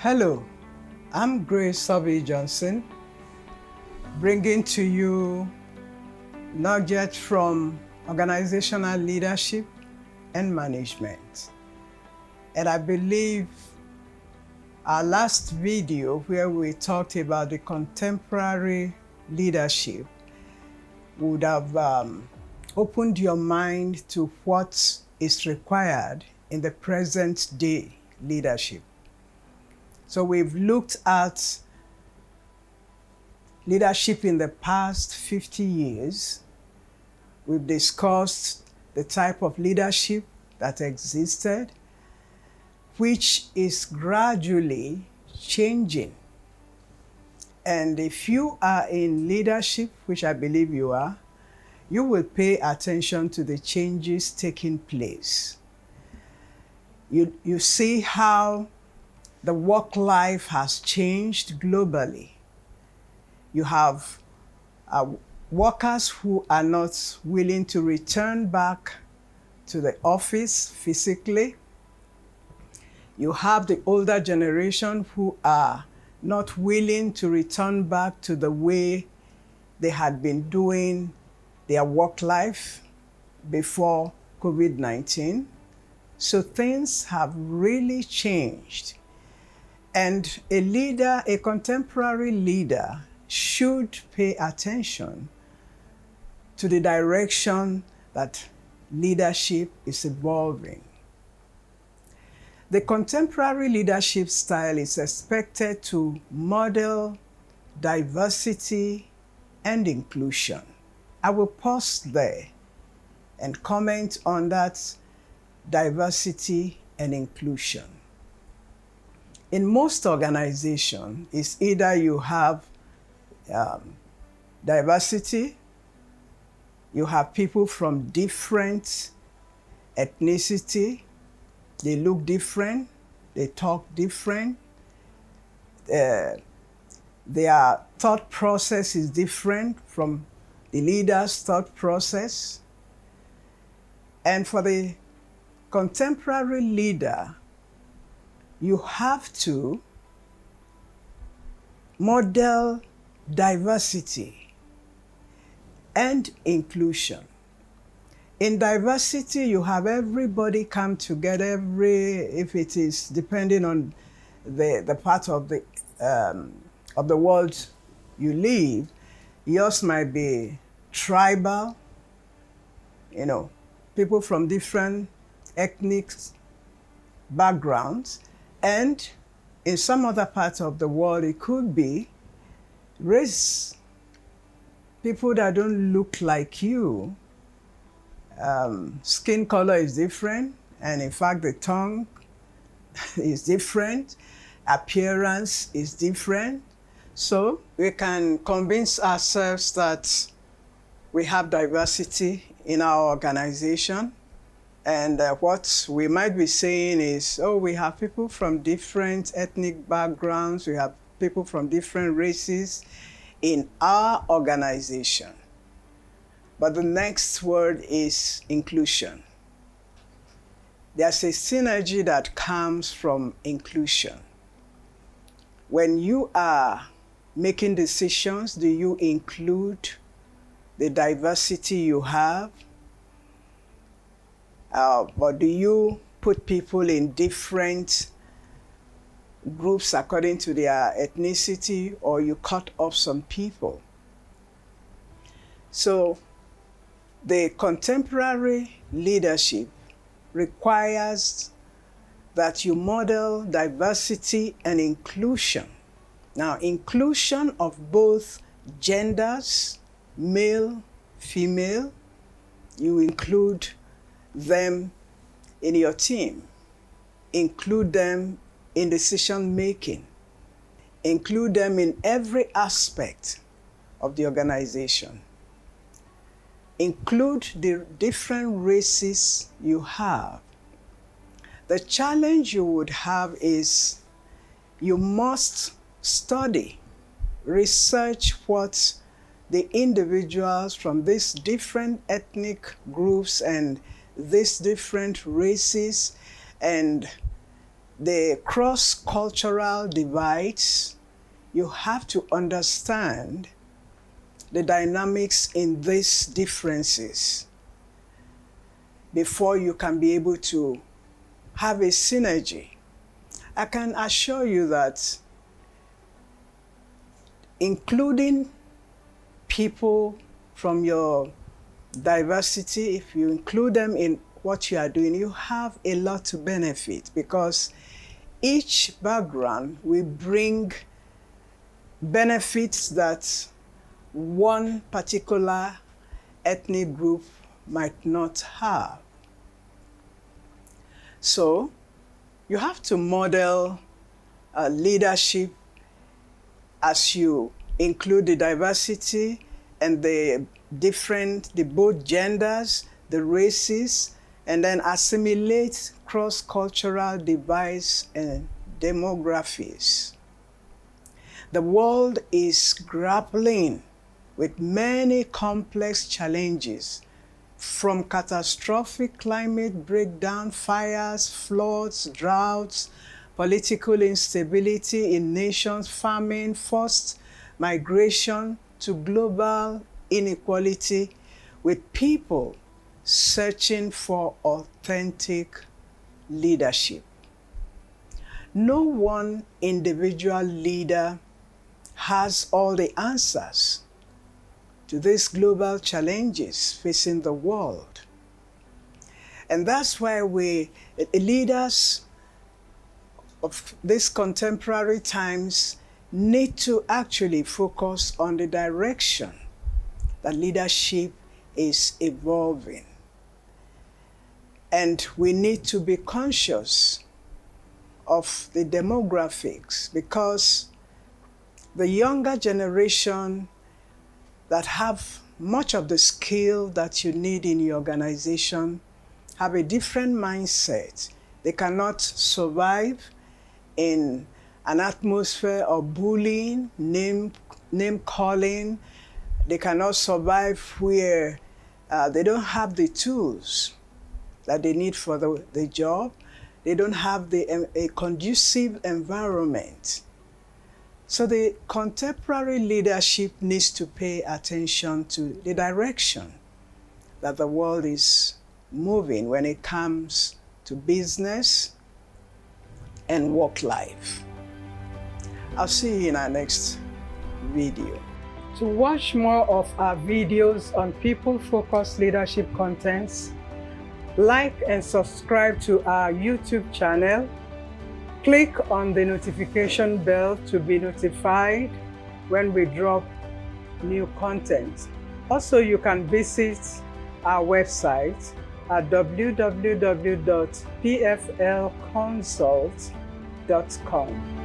Hello, I'm Grace Sobey Johnson, bringing to you nuggets from organizational leadership and management. And I believe our last video where we talked about the contemporary leadership would have opened your mind to what is required in the present day leadership. So we've looked at leadership in the past 50 years. We've discussed the type of leadership that existed, which is gradually changing. And if you are in leadership, which I believe you are, you will pay attention to the changes taking place. You see how the work life has changed globally. You have workers who are not willing to return back to the office physically. You have the older generation who are not willing to return back to the way they had been doing their work life before COVID-19. So things have really changed. And a leader, a contemporary leader, should pay attention to the direction that leadership is evolving. The contemporary leadership style is expected to model diversity and inclusion. I will pause there and comment on that diversity and inclusion. In most organizations, it's either you have diversity, you have people from different ethnicity, they look different, they talk different, their thought process is different from the leader's thought process. And for the contemporary leader, you have to model diversity and inclusion. In diversity, you have everybody come together, if it is depending on the part of the world you live. Yours might be tribal, people from different ethnic backgrounds. And in some other parts of the world, it could be race, people that don't look like you. Skin color is different, and in fact, the tongue is different, appearance is different. So we can convince ourselves that we have diversity in our organization. And what we might be saying is, we have people from different ethnic backgrounds, we have people from different races in our organization. But the next word is inclusion. There's a synergy that comes from inclusion. When you are making decisions, do you include the diversity you have? Or do you put people in different groups according to their ethnicity, or you cut off some people? So the contemporary leadership requires that you model diversity and inclusion. Now, inclusion of both genders, male, female, you include them in your team, include them in decision making, include them in every aspect of the organization. Include the different races you have. The challenge you would have is you must study, research what the individuals from these different ethnic groups and these different races and the cross-cultural divides, you have to understand the dynamics in these differences before you can be able to have a synergy. I can assure you that including people from your diversity, if you include them in what you are doing, you have a lot to benefit, because each background will bring benefits that one particular ethnic group might not have. So you have to model leadership as you include the diversity and the both genders, the races, and then assimilate cross-cultural divides and demographies. The world is grappling with many complex challenges, from catastrophic climate breakdown, fires, floods, droughts, political instability in nations, famine, forced migration, to global inequality, with people searching for authentic leadership. No one individual leader has all the answers to these global challenges facing the world. And that's why leaders of these contemporary times need to actually focus on the direction that leadership is evolving. And we need to be conscious of the demographics, because the younger generation that have much of the skill that you need in your organization have a different mindset. They cannot survive in an atmosphere of bullying, name calling. They cannot survive where they don't have the tools that they need for the job. They don't have a conducive environment. So the contemporary leadership needs to pay attention to the direction that the world is moving when it comes to business and work life. I'll see you in our next video. To watch more of our videos on people-focused leadership contents, like and subscribe to our YouTube channel. Click on the notification bell to be notified when we drop new content. Also, you can visit our website at www.pflconsult.com.